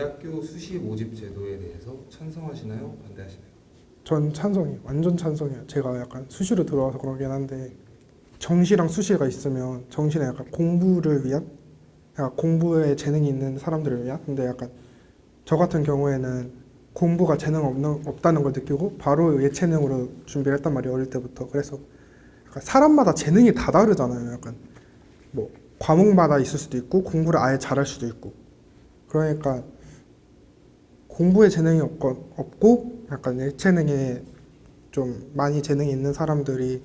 대학교 수시 모집 제도에 대해서 찬성하시나요? 반대하시나요? 전 찬성이에요. 완전 찬성이에요. 제가 약간 수시로 들어와서 그러긴 한데 정시랑 수시가 있으면 정시는 약간 공부를 위한, 약간 공부에 재능이 있는 사람들을 위한. 근데 약간 저 같은 경우에는 공부가 없다는 걸 느끼고 바로 예체능으로 준비를 했단 말이에요. 어릴 때부터. 그래서 약간 사람마다 재능이 다 다르잖아요. 약간 뭐 과목마다 있을 수도 있고 공부를 아예 잘할 수도 있고. 그러니까 공부에 재능이 없고 약간 예체능에 좀 많이 재능이 있는 사람들이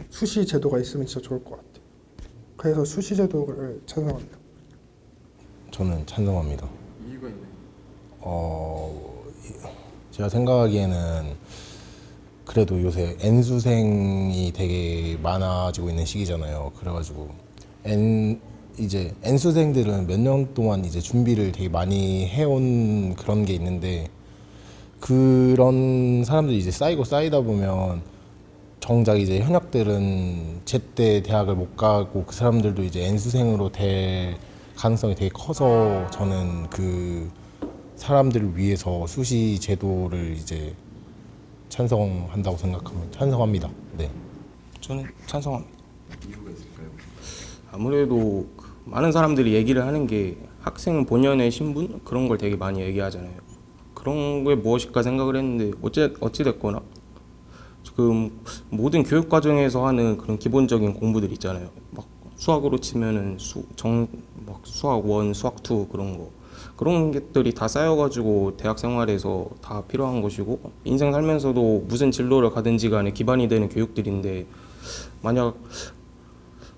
수시 제도가 있으면 진짜 좋을 것 같아요. 그래서 수시 제도를 찬성합니다. 저는 찬성합니다. 이유가 있나요? 제가 생각하기에는 그래도 요새 N수생이 되게 많아지고 있는 시기잖아요. 그래가지고 이제 N수생들은 몇 년 동안 이제 준비를 되게 많이 해온 그런 게 있는데 그런 사람들이 이제 쌓이다 보면 정작 이제 현역들은 제때 대학을 못 가고 그 사람들도 이제 N수생으로 될 가능성이 되게 커서 저는 그 사람들을 위해서 수시 제도를 이제 찬성한다고 생각합니다. 찬성합니다. 네. 저는 찬성합니다. 이유가 있을까요? 아무래도 많은 사람들이 얘기를 하는 게 학생 본연의 신분 그런 걸 되게 많이 얘기하잖아요. 그런 게 무엇일까 생각을 했는데 어찌 됐거나 지금 모든 교육 과정에서 하는 그런 기본적인 공부들 있잖아요. 막 수학으로 치면은 막 수학 1, 수학 2 그런 것들이 다 쌓여가지고 대학 생활에서 다 필요한 것이고 인생 살면서도 무슨 진로를 가든지 간에 기반이 되는 교육들인데 만약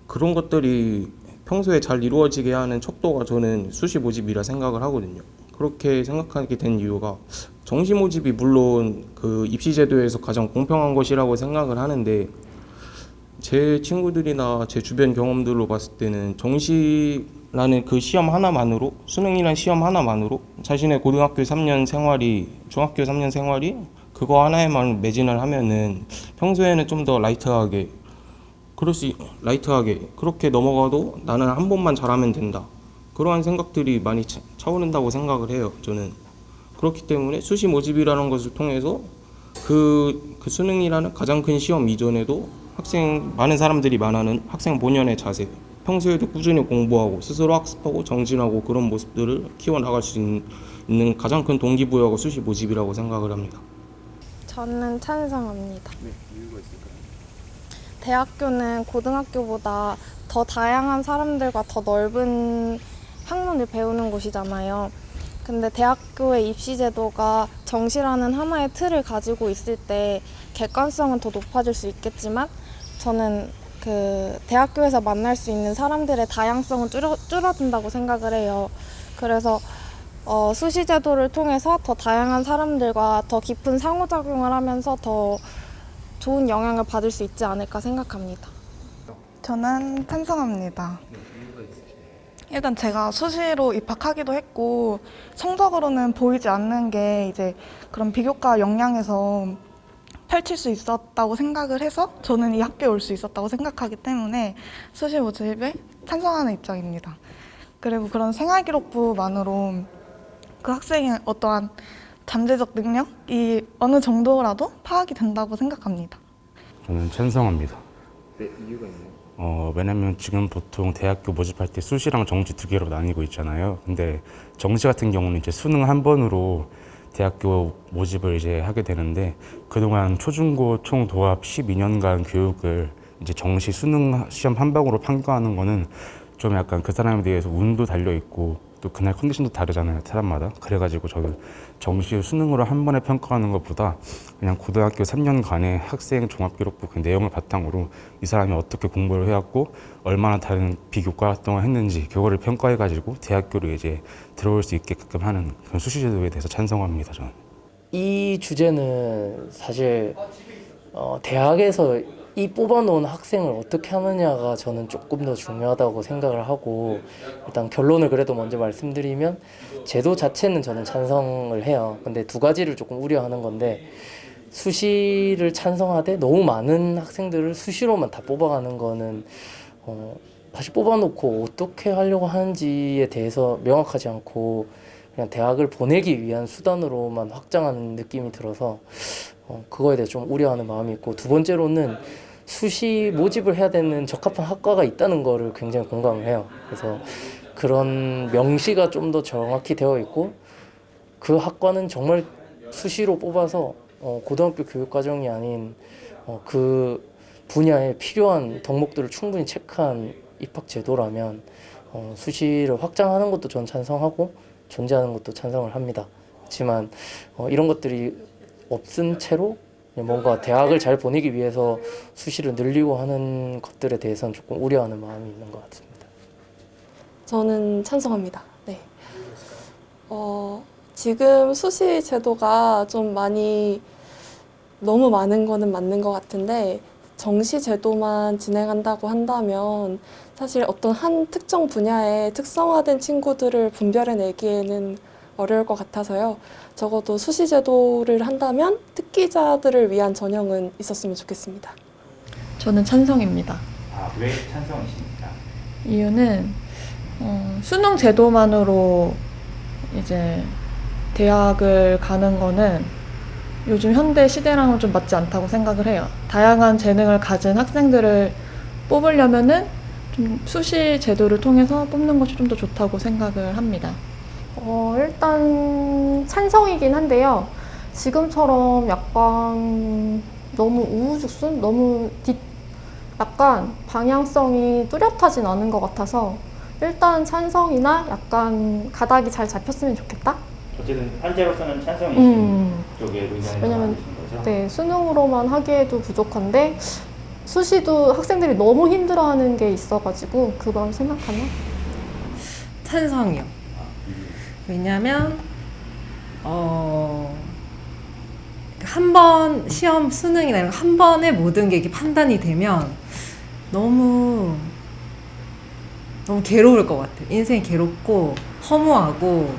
그런 것들이 평소에 잘 이루어지게 하는 척도가 저는 수시 모집이라 생각을 하거든요. 그렇게 생각하게 된 이유가 정시 모집이 물론 그 입시 제도에서 가장 공평한 것이라고 생각을 하는데 제 친구들이나 제 주변 경험들로 봤을 때는 정시라는 그 시험 하나만으로 수능이라는 시험 하나만으로 자신의 고등학교 3년 생활이 중학교 3년 생활이 그거 하나에만 매진을 하면은 평소에는 좀 더 라이트하게 그렇게 넘어가도 나는 한 번만 잘하면 된다. 그러한 생각들이 많이 차오른다고 생각을 해요. 저는 그렇기 때문에 수시 모집이라는 것을 통해서 그 수능이라는 가장 큰 시험 이전에도 많은 사람들이 말하는 학생 본연의 자세, 평소에도 꾸준히 공부하고 스스로 학습하고 정진하고 그런 모습들을 키워나갈 수 있는 가장 큰 동기부여가 수시 모집이라고 생각을 합니다. 저는 찬성합니다. 네, 이유가 있을까요? 대학교는 고등학교보다 더 다양한 사람들과 더 넓은 학문을 배우는 곳이잖아요. 근데 대학교의 입시 제도가 정시라는 하나의 틀을 가지고 있을 때 객관성은 더 높아질 수 있겠지만 저는 그 대학교에서 만날 수 있는 사람들의 다양성은 줄어든다고 생각을 해요. 그래서 수시 제도를 통해서 더 다양한 사람들과 더 깊은 상호작용을 하면서 더 좋은 영향을 받을 수 있지 않을까 생각합니다. 저는 찬성합니다. 네, 이유가 있으시나요? 일단 제가 수시로 입학하기도 했고 성적으로는 보이지 않는 게 이제 그런 비교과 역량에서 펼칠 수 있었다고 생각을 해서 저는 이 학교에 올 수 있었다고 생각하기 때문에 수시 모집에 찬성하는 입장입니다. 그리고 그런 생활기록부만으로 그 학생의 어떠한 잠재적 능력이 어느 정도라도 파악이 된다고 생각합니다. 저는 찬성합니다. 네, 이유가 있나요? 왜냐면 지금 보통 대학교 모집할 때 수시랑 정시 두 개로 나뉘고 있잖아요. 근데 정시 같은 경우는 이제 수능 한 번으로 대학교 모집을 이제 하게 되는데 그동안 초중고 총 도합 12년간 교육을 이제 정시 수능 시험 한 방으로 평가하는 거는 좀 약간 그 사람에 대해서 운도 달려 있고 또 그날 컨디션도 다르잖아요, 사람마다. 그래가지고 저는 정시 수능으로 한 번에 평가하는 것보다 그냥 고등학교 3년간의 학생 종합기록부 그 내용을 바탕으로 이 사람이 어떻게 공부를 해왔고 얼마나 다른 비교과 활동을 했는지 그거를 평가해가지고 대학교로 이제 들어올 수 있게끔 하는 그런 수시 제도에 대해서 찬성합니다, 저는. 이 주제는 사실 대학에서 이 뽑아놓은 학생을 어떻게 하느냐가 저는 조금 더 중요하다고 생각을 하고 일단 결론을 그래도 먼저 말씀드리면 제도 자체는 저는 찬성을 해요. 근데 두 가지를 조금 우려하는 건데 수시를 찬성하되 너무 많은 학생들을 수시로만 다 뽑아가는 거는 다시 뽑아놓고 어떻게 하려고 하는지에 대해서 명확하지 않고 그냥 대학을 보내기 위한 수단으로만 확장하는 느낌이 들어서 그거에 대해 좀 우려하는 마음이 있고, 두 번째로는 수시 모집을 해야 되는 적합한 학과가 있다는 거를 굉장히 공감을 해요. 그래서 그런 명시가 좀 더 정확히 되어 있고, 그 학과는 정말 수시로 뽑아서 고등학교 교육과정이 아닌 그 분야에 필요한 덕목들을 충분히 체크한 입학 제도라면 수시를 확장하는 것도 전 찬성하고 존재하는 것도 찬성을 합니다. 하지만 이런 것들이 없은 채로 뭔가 대학을 잘 보내기 위해서 수시를 늘리고 하는 것들에 대해서는 조금 우려하는 마음이 있는 것 같습니다. 저는 찬성합니다. 네. 지금 수시 제도가 좀 너무 많은 거는 맞는 것 같은데, 정시 제도만 진행한다고 한다면 사실 어떤 한 특정 분야에 특성화된 친구들을 분별해내기에는 어려울 것 같아서요. 적어도 수시 제도를 한다면 특기자들을 위한 전형은 있었으면 좋겠습니다. 저는 찬성입니다. 왜 찬성이십니까? 이유는 수능 제도만으로 이제 대학을 가는 거는 요즘 현대 시대랑은 좀 맞지 않다고 생각을 해요. 다양한 재능을 가진 학생들을 뽑으려면은 좀 수시 제도를 통해서 뽑는 것이 좀 더 좋다고 생각을 합니다. 일단 찬성이긴 한데요. 지금처럼 약간 너무 우후죽순? 약간 방향성이 뚜렷하진 않은 것 같아서 일단 찬성이나 약간 가닥이 잘 잡혔으면 좋겠다? 어쨌든 현재로서는 찬성이신 쪽에 의견이 왜냐면 많으신 거죠? 네, 수능으로만 하기에도 부족한데 수시도 학생들이 너무 힘들어하는 게 있어가지고 그걸 생각하면 찬성이요. 왜냐면 한 번 시험 수능이나 이런 한 번에 모든 게 이렇게 판단이 되면 너무 괴로울 것 같아요. 인생이 괴롭고 허무하고,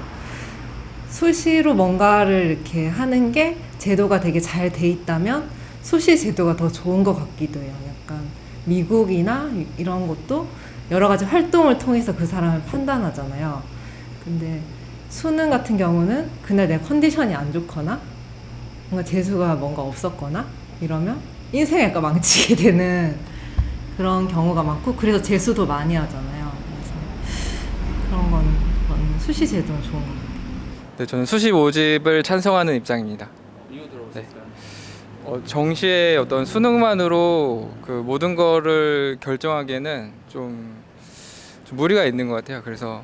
수시로 뭔가를 이렇게 하는 게 제도가 되게 잘 돼 있다면 수시 제도가 더 좋은 것 같기도 해요. 약간 미국이나 이런 것도 여러 가지 활동을 통해서 그 사람을 판단하잖아요. 근데 수능 같은 경우는 그날 내 컨디션이 안 좋거나 뭔가 재수가 뭔가 없었거나 이러면 인생이 약간 망치게 되는 그런 경우가 많고, 그래서 재수도 많이 하잖아요. 그래서 그런 건 저는 수시 제도는 좋은 것 같아요. 네, 저는 수시 모집을 찬성하는 입장입니다. 이유 들어보셨어요? 네. 정시의 어떤 수능만으로 그 모든 거를 결정하기에는 좀 무리가 있는 것 같아요. 그래서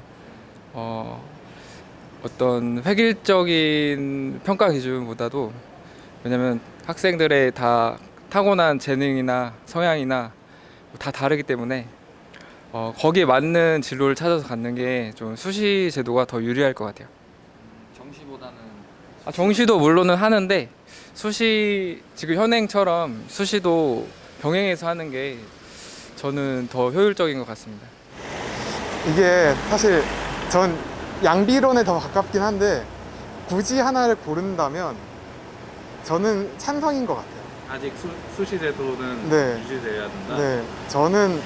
어떤 획일적인 평가 기준보다도, 왜냐면 학생들의 다 타고난 재능이나 성향이나 다 다르기 때문에 거기에 맞는 진로를 찾아서 갖는 게 좀 수시 제도가 더 유리할 것 같아요. 정시보다는 정시도 물론은 하는데 수시 지금 현행처럼 수시도 병행해서 하는 게 저는 더 효율적인 것 같습니다. 이게 사실 전 양비론에 더 가깝긴 한데 굳이 하나를 고른다면 저는 찬성인 것 같아요. 아직 수시 제도는 네. 유지돼야 된다? 네, 저는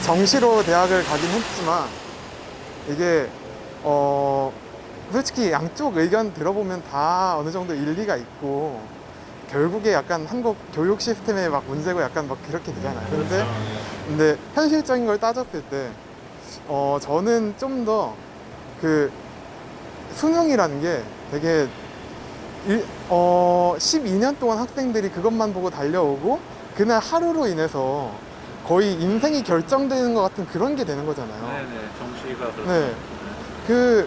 정시로 대학을 가긴 했지만 이게 솔직히 양쪽 의견 들어보면 다 어느 정도 일리가 있고 결국에 약간 한국 교육 시스템에 막 문제고 약간 막 그렇게 되잖아요. 근데 현실적인 걸 따졌을 때 저는 좀 더 그 수능이라는 게 되게 12년 동안 학생들이 그것만 보고 달려오고 그날 하루로 인해서 거의 인생이 결정되는 것 같은 그런 게 되는 거잖아요. 네네, 정시가 그렇죠. 네.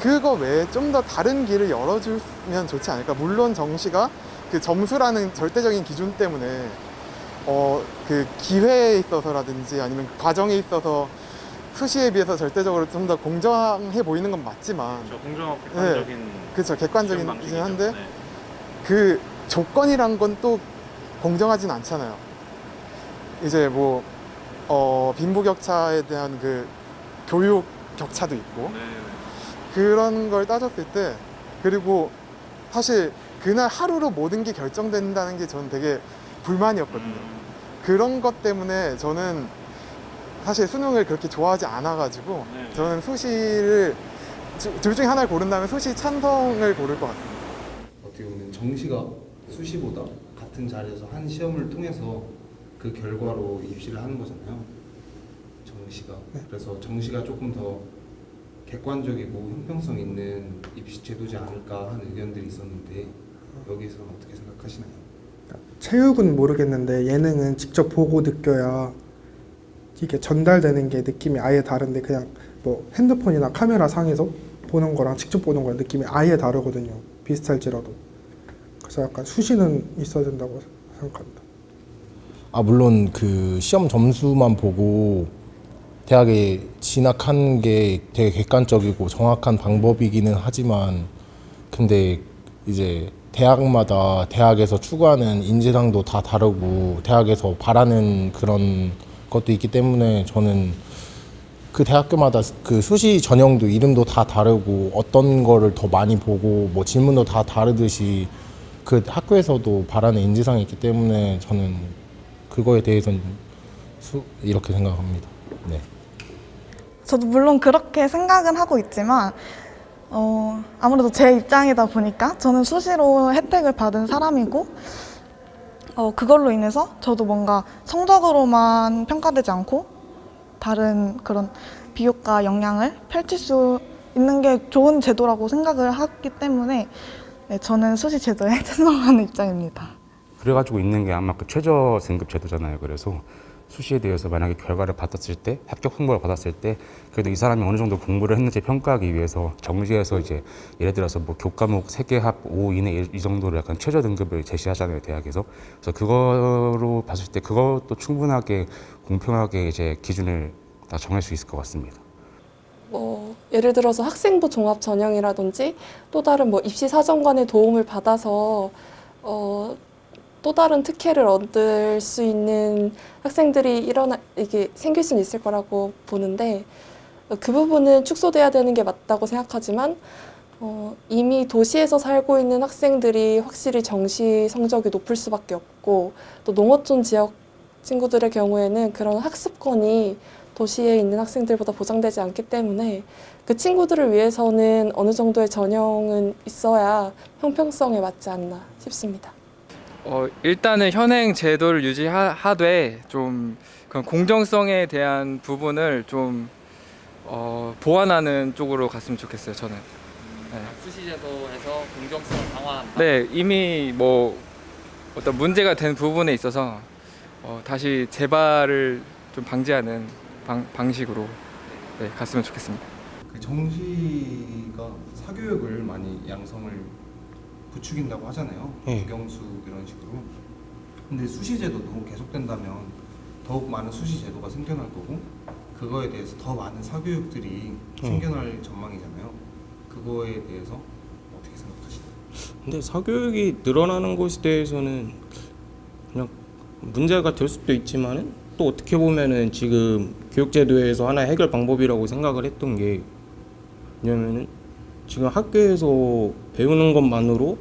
그거 외에 좀 더 다른 길을 열어주면 좋지 않을까. 물론 정시가 그 점수라는 절대적인 기준 때문에 그 기회에 있어서라든지 아니면 과정에 있어서 수시에 비해서 절대적으로 좀 더 공정해 보이는 건 맞지만, 공정하고 객관적인, 네, 그렇죠, 객관적이긴 한데 네. 그 조건이란 건 또 공정하진 않잖아요. 이제 뭐 빈부격차에 대한 그 교육 격차도 있고, 네. 그런 걸 따졌을 때, 그리고 사실 그날 하루로 모든 게 결정된다는 게 저는 되게 불만이었거든요. 그런 것 때문에 저는 사실 수능을 그렇게 좋아하지 않아가지고 네. 저는 수시를 둘 중에 하나를 고른다면 수시 찬성을 고를 것 같습니다. 어떻게 보면 정시가 수시보다 같은 자리에서 한 시험을 통해서 그 결과로 입시를 하는 거잖아요. 정시가. 그래서 정시가 조금 더 객관적이고 형평성 있는 입시 제도지 않을까 하는 의견들이 있었는데 여기서는 어떻게 생각하시나요? 체육은 모르겠는데 예능은 직접 보고 느껴야 이게 전달되는 게 느낌이 아예 다른데 그냥 뭐 핸드폰이나 카메라 상에서 보는 거랑 직접 보는 거랑 느낌이 아예 다르거든요. 비슷할지라도. 그래서 약간 수시는 있어야 된다고 생각합니다. 아 물론 그 시험 점수만 보고 대학에 진학하는 게 되게 객관적이고 정확한 방법이기는 하지만 근데 이제 대학마다 대학에서 추구하는 인재상도 다 다르고 대학에서 바라는 그런 것도 있기 때문에 저는 그 대학교마다 그 수시 전형도 이름도 다 다르고 어떤 거를 더 많이 보고 뭐 질문도 다 다르듯이 그 학교에서도 바라는 인재상이 있기 때문에 저는 그거에 대해서는 이렇게 생각합니다. 네. 저도 물론 그렇게 생각은 하고 있지만 아무래도 제 입장이다 보니까 저는 수시로 혜택을 받은 사람이고 그걸로 인해서 저도 뭔가 성적으로만 평가되지 않고 다른 그런 비교과 역량을 펼칠 수 있는 게 좋은 제도라고 생각을 하기 때문에 네, 저는 수시 제도에 찬성하는 입장입니다. 그래가지고 있는 게 아마 그 최저 등급 제도잖아요. 그래서 수시에 대해서 만약에 결과를 받았을 때 합격 통보를 받았을 때 그래도 이 사람이 어느 정도 공부를 했는지 평가하기 위해서 정시에서 이제 예를 들어서 뭐 교과목 3개 합 5 이내 이 정도로 약간 최저 등급을 제시하잖아요, 대학에서. 그래서 그거로 봤을 때 그것도 충분하게 공평하게 이제 기준을 다 정할 수 있을 것 같습니다. 뭐 예를 들어서 학생부 종합 전형이라든지 또 다른 뭐 입시 사정관의 도움을 받아서 또 다른 특혜를 얻을 수 있는 학생들이 이게 생길 수는 있을 거라고 보는데 그 부분은 축소돼야 되는 게 맞다고 생각하지만 이미 도시에서 살고 있는 학생들이 확실히 정시 성적이 높을 수밖에 없고 또 농어촌 지역 친구들의 경우에는 그런 학습권이 도시에 있는 학생들보다 보장되지 않기 때문에 그 친구들을 위해서는 어느 정도의 전형은 있어야 형평성에 맞지 않나 싶습니다. 일단은 현행 제도를 유지하되 좀 그런 공정성에 대한 부분을 좀 보완하는 쪽으로 갔으면 좋겠어요. 저는. 네. 수시 제도에서 공정성을 강화한다. 네, 이미 뭐 어떤 문제가 된 부분에 있어서 다시 재발을 좀 방지하는 방식으로 네, 갔으면 좋겠습니다. 그 정시가 사교육을 많이 양성을 부추긴다고 하잖아요. 국영수 이런 식으로. 근데 수시 제도도 계속된다면 더욱 많은 수시 제도가 생겨날 거고 그거에 대해서 더 많은 사교육들이 생겨날 전망이잖아요. 그거에 대해서 어떻게 생각하시나요? 근데 사교육이 늘어나는 것에 대해서는 그냥 문제가 될 수도 있지만은 또 어떻게 보면은 지금 교육제도에서 하나의 해결 방법이라고 생각을 했던 게 왜냐면은 지금 학교에서 배우는 것만으로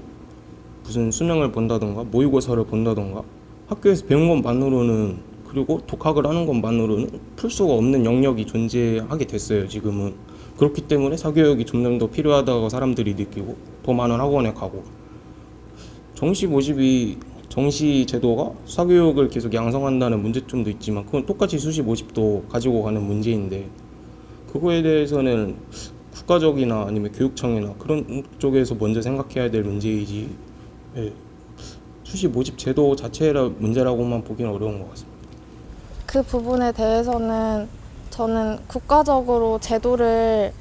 무슨 수능을 본다던가 모의고사를 본다던가 학교에서 배운 것만으로는 그리고 독학을 하는 것만으로는 풀 수가 없는 영역이 존재하게 됐어요. 지금은. 그렇기 때문에 사교육이 점점 더 필요하다고 사람들이 느끼고 더 많은 학원에 가고 정시 모집이 정시 제도가 사교육을 계속 양성한다는 문제점도 있지만 그건 똑같이 수시 모집도 가지고 가는 문제인데 그거에 대해서는 국가적이나 아니면 교육청이나 그런 쪽에서 먼저 생각해야 될 문제이지 수시 모집 제도 자체라 문제라고만 보기는 어려운 것 같습니다. 그 부분에 대해서는 저는 국가적으로 제도를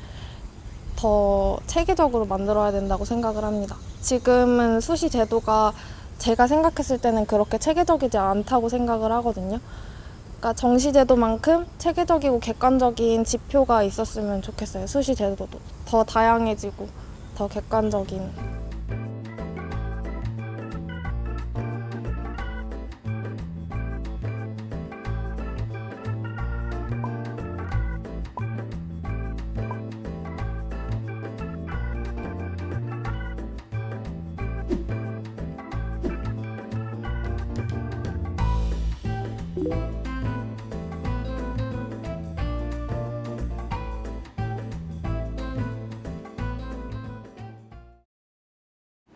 더 체계적으로 만들어야 된다고 생각을 합니다. 지금은 수시 제도가 제가 생각했을 때는 그렇게 체계적이지 않다고 생각을 하거든요. 그러니까 정시 제도만큼 체계적이고 객관적인 지표가 있었으면 좋겠어요. 수시 제도도 더 다양해지고 더 객관적인.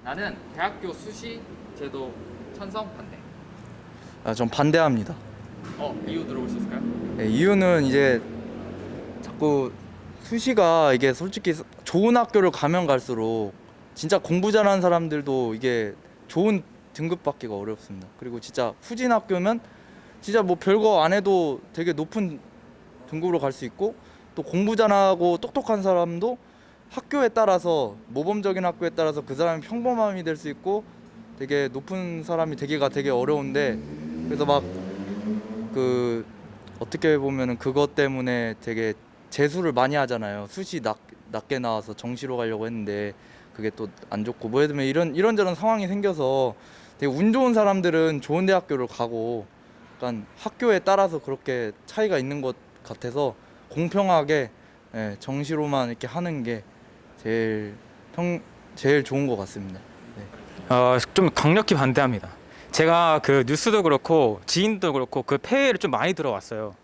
나는 대학교 수시 제도 찬성 반대. 전 반대합니다. 이유 들어볼 수 있을까요? 네, 이유는 이제 자꾸 수시가 이게 솔직히 좋은 학교를 가면 갈수록 진짜 공부 잘하는 사람들도 이게 좋은 등급 받기가 어렵습니다. 그리고 진짜 후진 학교면 진짜 뭐 별거 안 해도 되게 높은 등급으로 갈 수 있고, 또 공부 잘하고 똑똑한 사람도 학교에 따라서, 모범적인 학교에 따라서 그 사람이 평범함이 될 수 있고 되게 높은 사람이 되기가 되게 어려운데, 그래서 막 그 어떻게 보면은 그것 때문에 되게 재수를 많이 하잖아요. 수시 낮게 나와서 정시로 가려고 했는데 그게 또 안 좋고, 뭐 예를 들면 이런저런 상황이 생겨서 되게 운 좋은 사람들은 좋은 대학교를 가고, 약간 학교에 따라서 그렇게 차이가 있는 것 같아서 공평하게 정시로만 이렇게 하는 게 제일 좋은 것 같습니다. 좀 강력히 반대합니다. 제가 그 뉴스도 그렇고 지인도 그렇고 그 폐해를 좀 많이 들어왔어요.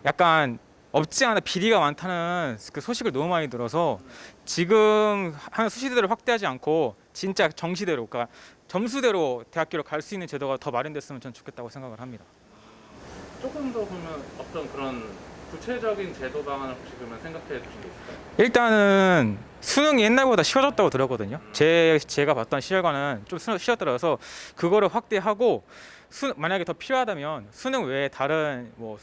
약간 없지 않아 비리가 많다는 그 소식을 너무 많이 들어서 지금 하는 수시대를 확대하지 않고 진짜 정시대로, 그러니까 점수대로 대학교를 갈 수 있는 제도가 더 마련됐으면 전 좋겠다고 생각을 합니다. 조금 더 그러면 어떤 그런 구체적인 제도 방안을 혹시 그러면 생각해 주신 게 있을까요? 일단은 수능이 옛날보다 쉬워졌다고 들었거든요. 제가 봤던 시절과는 좀 쉬워들어서 그거를 확대하고, 만약에 더 필요하다면 수능 외에 다른 뭐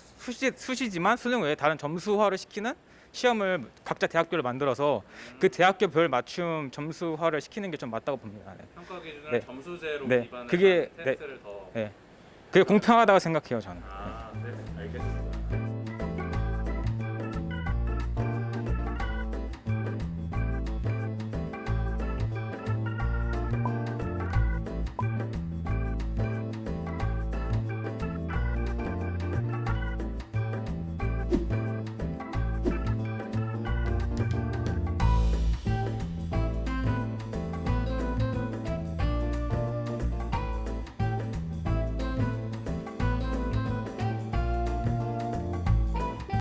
수시지만 수능 외에 다른 점수화를 시키는 시험을 각자 대학교를 만들어서 그 대학교별 맞춤 점수화를 시키는 게 좀 맞다고 봅니다. 네. 평가 기준을 점수제로 네. 기반해서 그게 테스트를 더. 그게 공평하다고 생각해요, 저는. 네, 알겠습니다.